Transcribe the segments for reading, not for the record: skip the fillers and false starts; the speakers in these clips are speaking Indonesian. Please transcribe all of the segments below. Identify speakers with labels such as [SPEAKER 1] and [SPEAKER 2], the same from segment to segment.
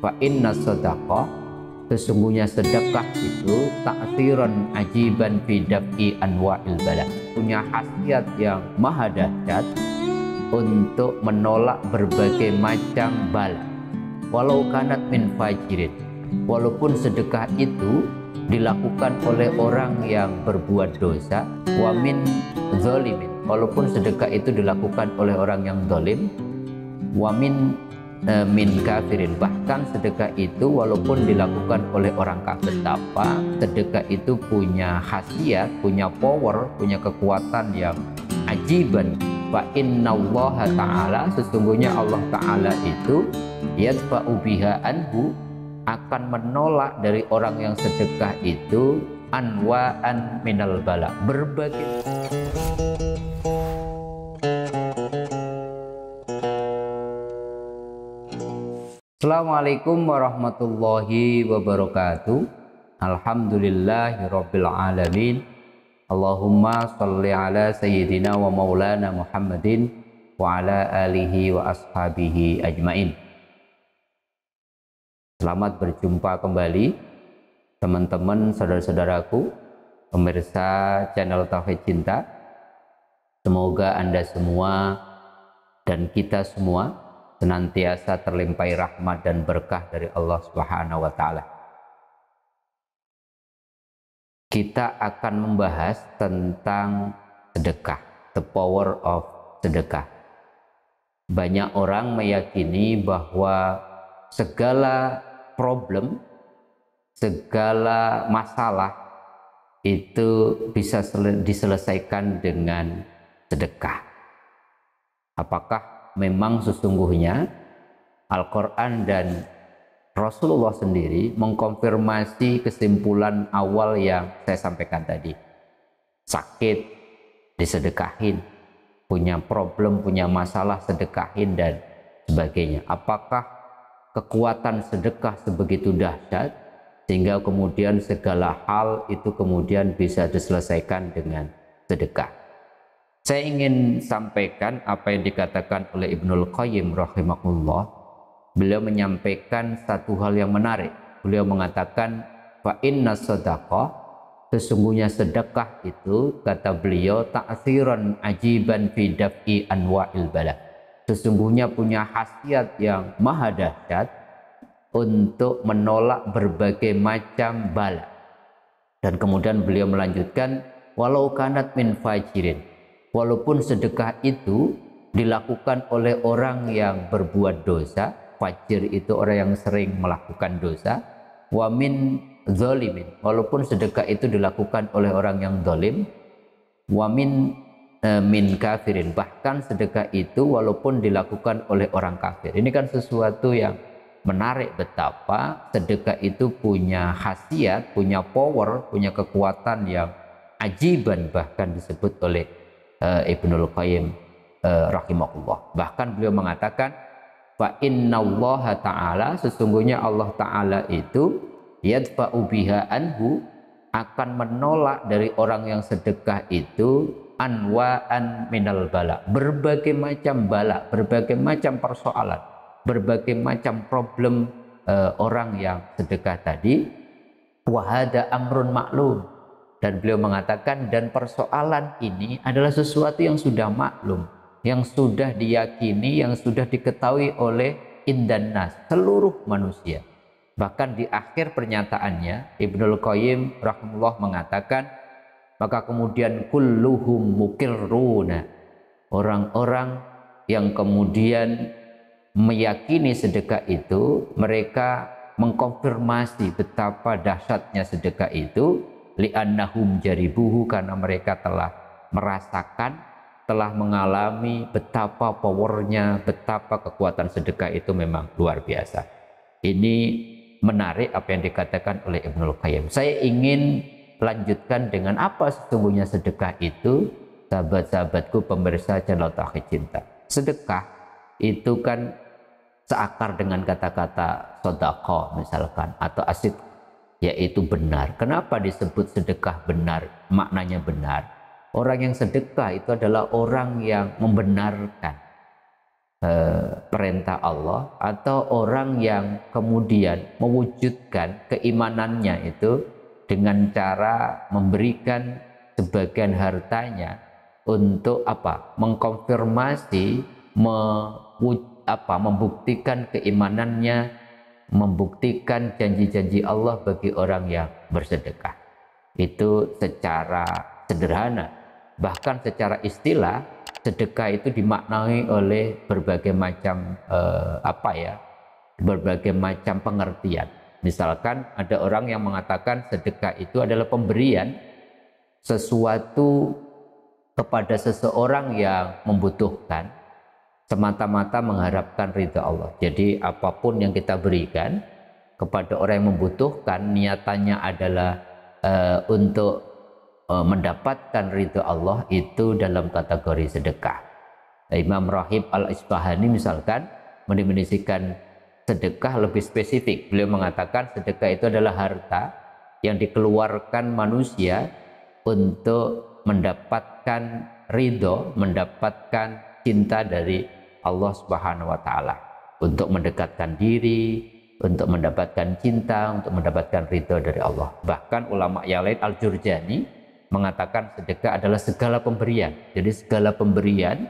[SPEAKER 1] Fa inna sadaqah, sesungguhnya sedekah itu ta'thiran ajiban fi daf'i anwa'il bala, punya khasiat yang maha dahsyat untuk menolak berbagai macam bala. Walau kanat min fajirin, walaupun sedekah itu dilakukan oleh orang yang berbuat dosa, wa min zalimin, walaupun sedekah itu dilakukan oleh orang yang zalim, wa min kafirin, bahkan sedekah itu walaupun dilakukan oleh orang kafir. Betapa sedekah itu punya khasiat, punya power, punya kekuatan yang ajiban. Fa innallaha ta'ala, sesungguhnya Allah Ta'ala itu yadfa'u biha anhu, akan menolak dari orang yang sedekah itu anwa'an minal bala, berbagai. Assalamualaikum warahmatullahi wabarakatuh. Alhamdulillahirabbil alamin. Allahumma shalli ala sayyidina wa maulana Muhammadin wa ala alihi wa ashabihi ajmain. Selamat berjumpa kembali teman-teman, saudara-saudaraku, pemirsa channel Tauhid Cinta. Semoga Anda semua dan kita semua senantiasa terlimpahi rahmat dan berkah dari Allah Subhanahu wa Ta'ala. Kita akan membahas tentang sedekah, the power of sedekah. Banyak orang meyakini bahwa segala problem, segala masalah itu bisa diselesaikan dengan sedekah. Apakah memang sesungguhnya Al-Quran dan Rasulullah sendiri mengkonfirmasi kesimpulan awal yang saya sampaikan tadi? Sakit, disedekahin. Punya problem, punya masalah, sedekahin, dan sebagainya. Apakah kekuatan sedekah sebegitu dahsyat sehingga kemudian segala hal itu kemudian bisa diselesaikan dengan sedekah? Saya ingin sampaikan apa yang dikatakan oleh Ibnul Qayyim rahimahullah. Beliau menyampaikan satu hal yang menarik. Beliau mengatakan, fa inna sadaqah, sesungguhnya sedekah itu, kata beliau, ta'thiran ajiban fi daf'i anwa'il bala, sesungguhnya punya khasiat yang maha dahsyat untuk menolak berbagai macam bala. Dan kemudian beliau melanjutkan, walau kanat min fajirin, walaupun sedekah itu dilakukan oleh orang yang berbuat dosa. Fajir itu orang yang sering melakukan dosa. Wa min zalimin, walaupun sedekah itu dilakukan oleh orang yang zalim. Wa min kafirin, bahkan sedekah itu walaupun dilakukan oleh orang kafir. Ini kan sesuatu yang menarik, betapa sedekah itu punya khasiat, punya power, punya kekuatan yang ajiban, bahkan disebut oleh Ibnul Qayyim rahimahullah. Bahkan beliau mengatakan, fa innallaha ta'ala, sesungguhnya Allah Ta'ala itu yadfa'u biha anhu, akan menolak dari orang yang sedekah itu anwa'an minal bala, berbagai macam bala, berbagai macam persoalan, berbagai macam problem orang yang sedekah tadi. Wa hada amrun maklum, dan beliau mengatakan, dan persoalan ini adalah sesuatu yang sudah maklum, yang sudah diyakini, yang sudah diketahui oleh indan nas, seluruh manusia. Bahkan di akhir pernyataannya Ibnul Qayyim rahimahullah mengatakan, maka kemudian kulluhum mukirruna, orang-orang yang kemudian meyakini sedekah itu, mereka mengkonfirmasi betapa dahsyatnya sedekah itu, li'annahum jaribuhu, karena mereka telah merasakan, telah mengalami betapa powernya, betapa kekuatan sedekah itu memang luar biasa. Ini menarik apa yang dikatakan oleh Ibnul Qayyim. Saya ingin lanjutkan dengan apa sesungguhnya sedekah itu, sahabat-sahabatku pemirsa channel Tauhid Cinta. Sedekah itu kan seakar dengan kata-kata sodaqah misalkan, atau asid, yaitu benar. Kenapa disebut sedekah benar? Maknanya benar. Orang yang sedekah itu adalah orang yang membenarkan. perintah Allah, atau orang yang kemudian mewujudkan keimanannya itu dengan cara memberikan sebagian hartanya untuk apa? Mengkonfirmasi, membuktikan keimanannya, membuktikan janji-janji Allah bagi orang yang bersedekah. Itu secara sederhana. Bahkan secara istilah, sedekah itu dimaknai oleh berbagai macam berbagai macam pengertian. Misalkan ada orang yang mengatakan sedekah itu adalah pemberian sesuatu kepada seseorang yang membutuhkan semata-mata mengharapkan ridha Allah. Jadi apapun yang kita berikan kepada orang yang membutuhkan, niatannya adalah untuk mendapatkan ridha Allah, itu dalam kategori sedekah. Imam Rahib Al-Isfahani misalkan mendefinisikan sedekah lebih spesifik. Beliau mengatakan sedekah itu adalah harta yang dikeluarkan manusia untuk mendapatkan ridho, mendapatkan cinta dari Allah Subhanahu wa taala, untuk mendekatkan diri, untuk mendapatkan cinta, untuk mendapatkan ridho dari Allah. Bahkan ulama yang lain, Al-Jurjani, mengatakan sedekah adalah segala pemberian. Jadi segala pemberian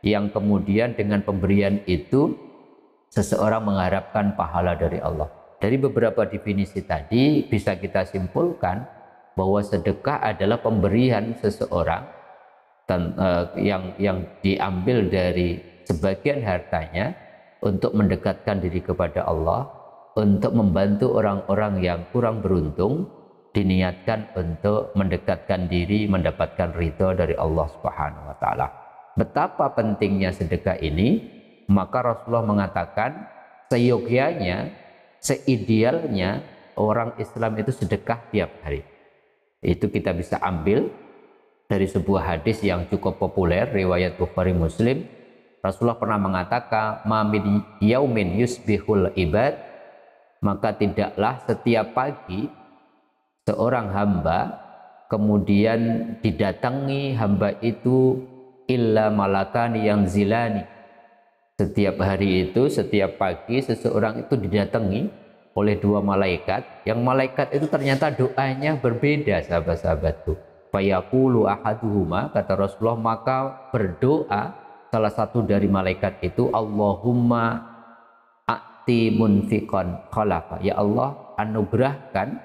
[SPEAKER 1] yang kemudian dengan pemberian itu seseorang mengharapkan pahala dari Allah. Dari beberapa definisi tadi bisa kita simpulkan bahwa sedekah adalah pemberian seseorang yang diambil dari sebagian hartanya untuk mendekatkan diri kepada Allah, untuk membantu orang-orang yang kurang beruntung, diniatkan untuk mendekatkan diri, mendapatkan ridho dari Allah Subhanahu wa taala. Betapa pentingnya sedekah ini, maka Rasulullah mengatakan seyogyanya, seidealnya orang Islam itu sedekah tiap hari. Itu kita bisa ambil dari sebuah hadis yang cukup populer, riwayat Bukhari Muslim. Rasulullah pernah mengatakan, "Ma min yaumin yusbihul ibad," maka tidaklah setiap pagi seorang hamba kemudian didatangi hamba itu illa malakani yang zilani. Setiap hari itu, setiap pagi seseorang itu didatangi oleh dua malaikat, yang malaikat itu ternyata doanya berbeda, sahabat-sahabatku. Fayaqulu ahaduhuma, kata Rasulullah, maka berdoa salah satu dari malaikat itu, Allahumma a'ti munfiqan khalafa, ya Allah, anugerahkan,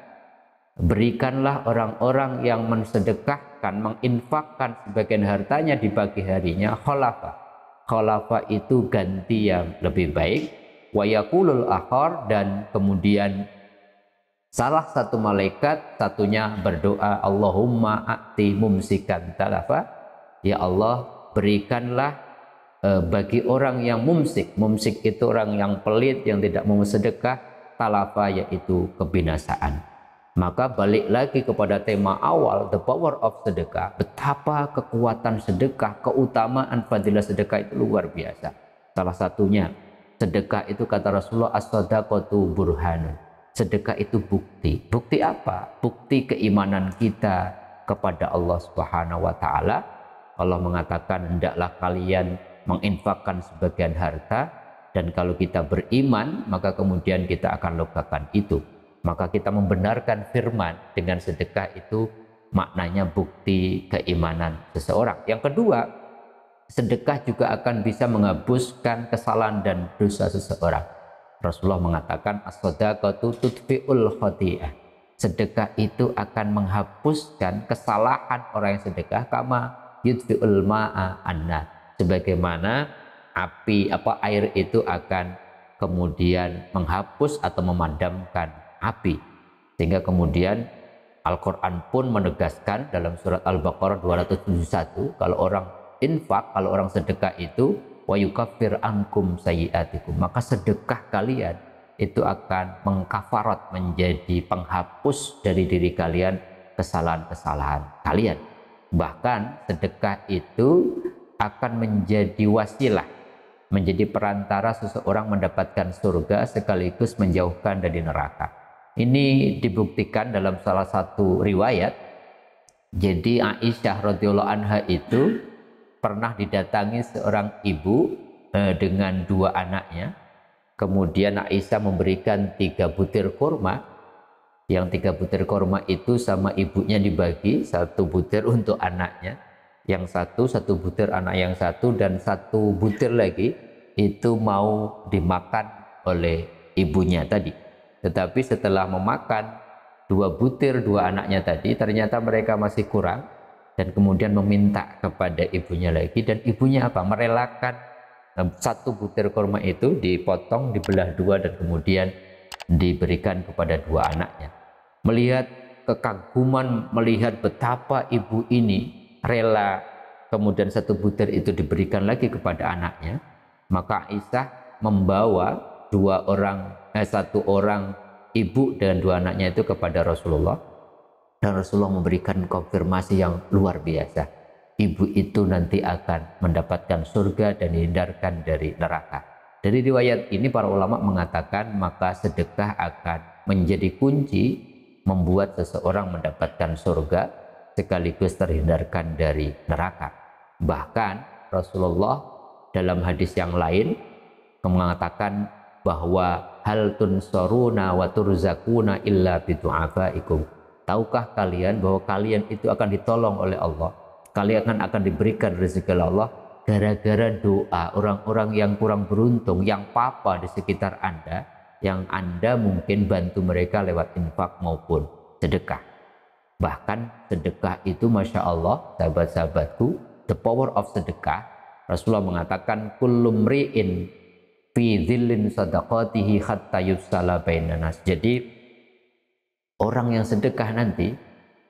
[SPEAKER 1] berikanlah orang-orang yang mensedekahkan, menginfakkan sebagian hartanya di pagi harinya, khalafa. Khalafa itu ganti yang lebih baik. Wa yaqulul akhar, dan kemudian salah satu malaikat satunya berdoa, Allahumma a'ti mumsikan talafa, ya Allah, berikanlah bagi orang yang mumsik. Mumsik itu orang yang pelit, yang tidak mau sedekah. Talafa yaitu kebinasaan. Maka balik lagi kepada tema awal, the power of sedekah. Betapa kekuatan sedekah, keutamaan fadilah sedekah itu luar biasa. Salah satunya, sedekah itu kata Rasulullah, as-sadaqatu burhanun. Sedekah itu bukti. Bukti apa? Bukti keimanan kita kepada Allah Subhanahu wa taala. Allah mengatakan, hendaklah kalian menginfakkan sebagian harta, dan kalau kita beriman, maka kemudian kita akan letakkan itu. Maka kita membenarkan firman dengan sedekah itu maknanya bukti keimanan seseorang. Yang kedua, sedekah juga akan bisa menghapuskan kesalahan dan dosa seseorang. Rasulullah mengatakan, as-sadaqatu tudfi'ul khati'ah. Sedekah itu akan menghapuskan kesalahan orang yang sedekah, kama yudfi'ul ma'a anna. Sebagaimana air itu akan kemudian menghapus atau memadamkan api. Sehingga kemudian Al-Quran pun menegaskan dalam surat Al-Baqarah 271, kalau orang infak, kalau orang sedekah itu, wa yukaffir ankum sayyi'atikum, maka sedekah kalian itu akan mengkafarat, menjadi penghapus dari diri kalian kesalahan-kesalahan kalian. Bahkan sedekah itu akan menjadi wasilah, menjadi perantara seseorang mendapatkan surga sekaligus menjauhkan dari neraka. Ini dibuktikan dalam salah satu riwayat. Jadi Aisyah radhiyallahu anha itu pernah didatangi seorang ibu dengan dua anaknya. Kemudian Aisyah memberikan 3 butir kurma. Yang 3 butir kurma itu sama ibunya dibagi, 1 butir untuk anaknya, yang satu butir anak yang satu, dan 1 butir lagi itu mau dimakan oleh ibunya tadi. Tetapi setelah memakan 2 butir 2 anaknya tadi, ternyata mereka masih kurang, dan kemudian meminta kepada ibunya lagi, dan ibunya apa? Merelakan 1 butir kurma itu dipotong, dibelah 2, dan kemudian diberikan kepada 2 anaknya. Melihat kekaguman, melihat betapa ibu ini rela kemudian 1 butir itu diberikan lagi kepada anaknya, maka Aisyah membawa 1 orang ibu dan 2 anaknya itu kepada Rasulullah, dan Rasulullah memberikan konfirmasi yang luar biasa. Ibu itu nanti akan mendapatkan surga dan dihindarkan dari neraka. Dari riwayat ini para ulama mengatakan maka sedekah akan menjadi kunci membuat seseorang mendapatkan surga sekaligus terhindarkan dari neraka. Bahkan Rasulullah dalam hadis yang lain mengatakan bahwa hal tunsoruna wa turzakuna illa bidu'afaikum. Tahukah kalian bahwa kalian itu akan ditolong oleh Allah, kalian akan diberikan rezeki oleh Allah gara-gara doa orang-orang yang kurang beruntung, yang papa di sekitar Anda, yang Anda mungkin bantu mereka lewat infak maupun sedekah. Bahkan sedekah itu Masya Allah, sahabat-sahabatku, the power of sedekah, Rasulullah mengatakan kullu mri'in fi dhillin sadaqatihi hatta yufsala bainan nas. Jadi orang yang sedekah nanti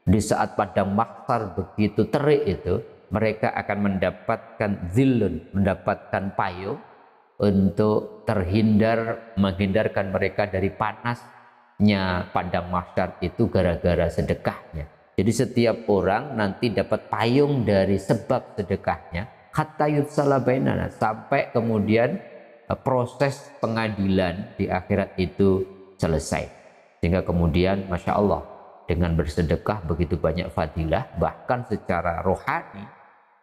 [SPEAKER 1] di saat padang mahsyar begitu terik itu, mereka akan mendapatkan dhillun, mendapatkan payung untuk menghindarkan mereka dari panasnya padang mahsyar itu gara-gara sedekahnya. Jadi setiap orang nanti dapat payung dari sebab sedekahnya, hatta yufsala bainan nas, sampai kemudian proses pengadilan di akhirat itu selesai. Sehingga kemudian Masya Allah, dengan bersedekah begitu banyak fadilah, bahkan secara rohani,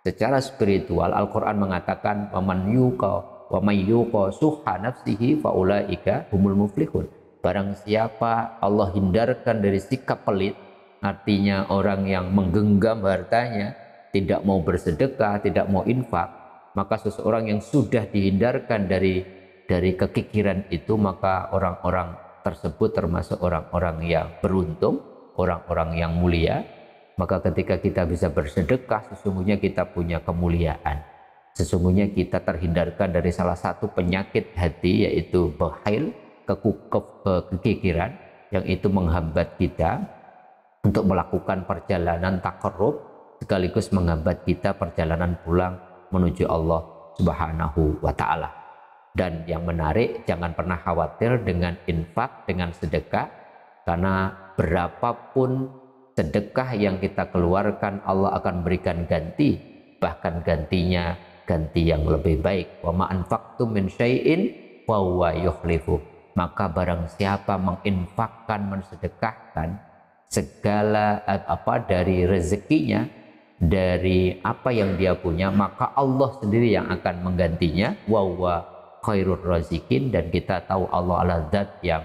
[SPEAKER 1] secara spiritual. Al-Quran mengatakan waman yuqa suha nafsihi faulaika humul muflihun. Barang siapa Allah hindarkan dari sikap pelit, artinya orang yang menggenggam hartanya, tidak mau bersedekah, tidak mau infak, maka seseorang yang sudah dihindarkan dari kekikiran itu, maka orang-orang tersebut termasuk orang-orang yang beruntung, orang-orang yang mulia. Maka ketika kita bisa bersedekah, sesungguhnya kita punya kemuliaan. Sesungguhnya kita terhindarkan dari salah satu penyakit hati, yaitu bakhil, kekikiran, yang itu menghambat kita untuk melakukan perjalanan taqarrub, sekaligus menghambat kita perjalanan pulang menuju Allah Subhanahu wa Ta'ala. Dan yang menarik, jangan pernah khawatir dengan infak, dengan sedekah, karena berapapun sedekah yang kita keluarkan, Allah akan berikan ganti, bahkan gantinya ganti yang lebih baik. Wa ma anfaqtum min syai'in fa huwa yukhlifu. Maka barang siapa menginfakkan, mensedekahkan segala dari rezekinya, dari apa yang dia punya, maka Allah sendiri yang akan menggantinya. Wa huwa khairur razikin. Dan kita tahu Allah adalah zat yang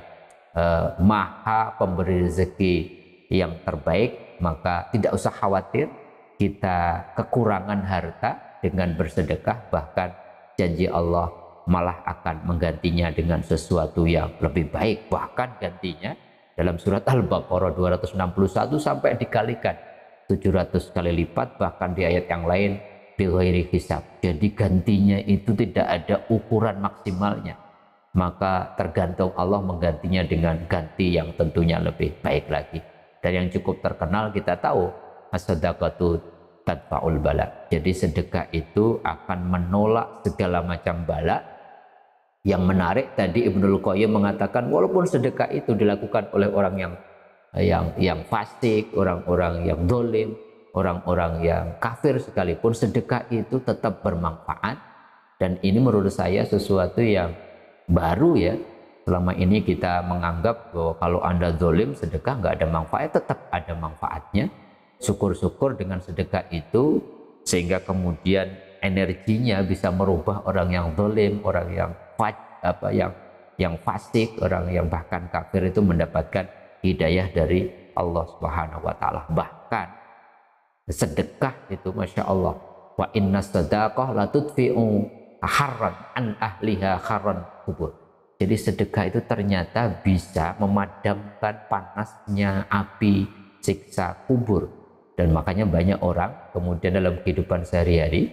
[SPEAKER 1] maha pemberi rezeki yang terbaik. Maka tidak usah khawatir kita kekurangan harta dengan bersedekah, bahkan janji Allah malah akan menggantinya dengan sesuatu yang lebih baik. Bahkan gantinya dalam surat Al-Baqarah 261 sampai dikalikan 700 kali lipat, bahkan di ayat yang lain bighairi hisab. Jadi gantinya itu tidak ada ukuran maksimalnya, maka tergantung Allah menggantinya dengan ganti yang tentunya lebih baik lagi. Dan yang cukup terkenal kita tahu, as-sadaqatu tadfa'ul bala. Jadi sedekah itu akan menolak segala macam bala. Yang menarik tadi Ibnul Qayyim mengatakan walaupun sedekah itu dilakukan oleh orang yang fasik, orang-orang yang zalim, orang-orang yang kafir sekalipun, sedekah itu tetap bermanfaat. Dan ini menurut saya sesuatu yang baru ya. Selama ini kita menganggap bahwa kalau Anda zalim, sedekah nggak ada manfaat. Tetap ada manfaatnya. Syukur-syukur dengan sedekah itu, sehingga kemudian energinya bisa merubah orang yang zalim, orang yang yang fasik, orang yang bahkan kafir itu mendapatkan hidayah dari Allah Subhanahu wa taala. Bahkan sedekah itu Masya Allah, wa inna sadaqah la tudfi'u harran an ahliha harran kubur. Jadi sedekah itu ternyata bisa memadamkan panasnya api siksa kubur. Dan makanya banyak orang kemudian dalam kehidupan sehari-hari,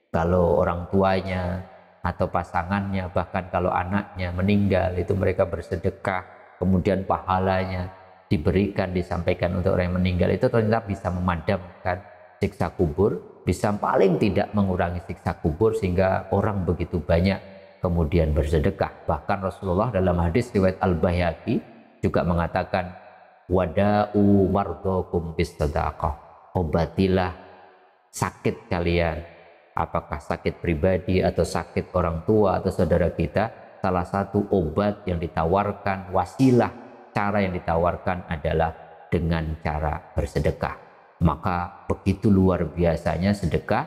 [SPEAKER 1] kalau orang tuanya atau pasangannya, bahkan kalau anaknya meninggal, itu mereka bersedekah, kemudian pahalanya diberikan, disampaikan untuk orang yang meninggal, itu ternyata bisa memadamkan siksa kubur, bisa paling tidak mengurangi siksa kubur, sehingga orang begitu banyak kemudian bersedekah. Bahkan Rasulullah dalam hadis riwayat Al-Baihaqi juga mengatakan, wada'u mardokum bisadaqah, obatilah sakit kalian, apakah sakit pribadi atau sakit orang tua atau saudara kita, salah satu obat yang ditawarkan, wasilah cara yang ditawarkan adalah dengan cara bersedekah. Maka begitu luar biasanya sedekah,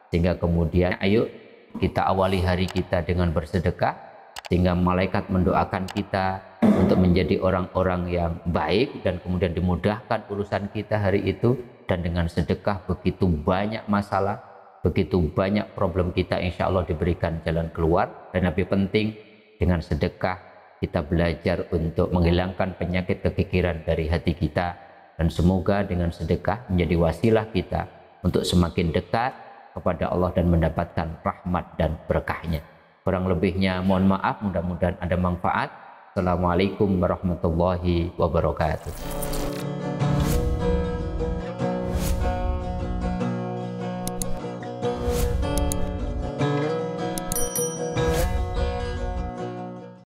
[SPEAKER 1] sehingga kemudian ayo kita awali hari kita dengan bersedekah, sehingga malaikat mendoakan kita untuk menjadi orang-orang yang baik, dan kemudian dimudahkan urusan kita hari itu. Dan dengan sedekah begitu banyak masalah, begitu banyak problem kita insya Allah diberikan jalan keluar. Dan lebih penting, dengan sedekah kita belajar untuk menghilangkan penyakit kekikiran dari hati kita. Dan semoga dengan sedekah menjadi wasilah kita untuk semakin dekat kepada Allah dan mendapatkan rahmat dan berkahnya. Kurang lebihnya mohon maaf, mudah-mudahan ada manfaat. Assalamualaikum warahmatullahi wabarakatuh.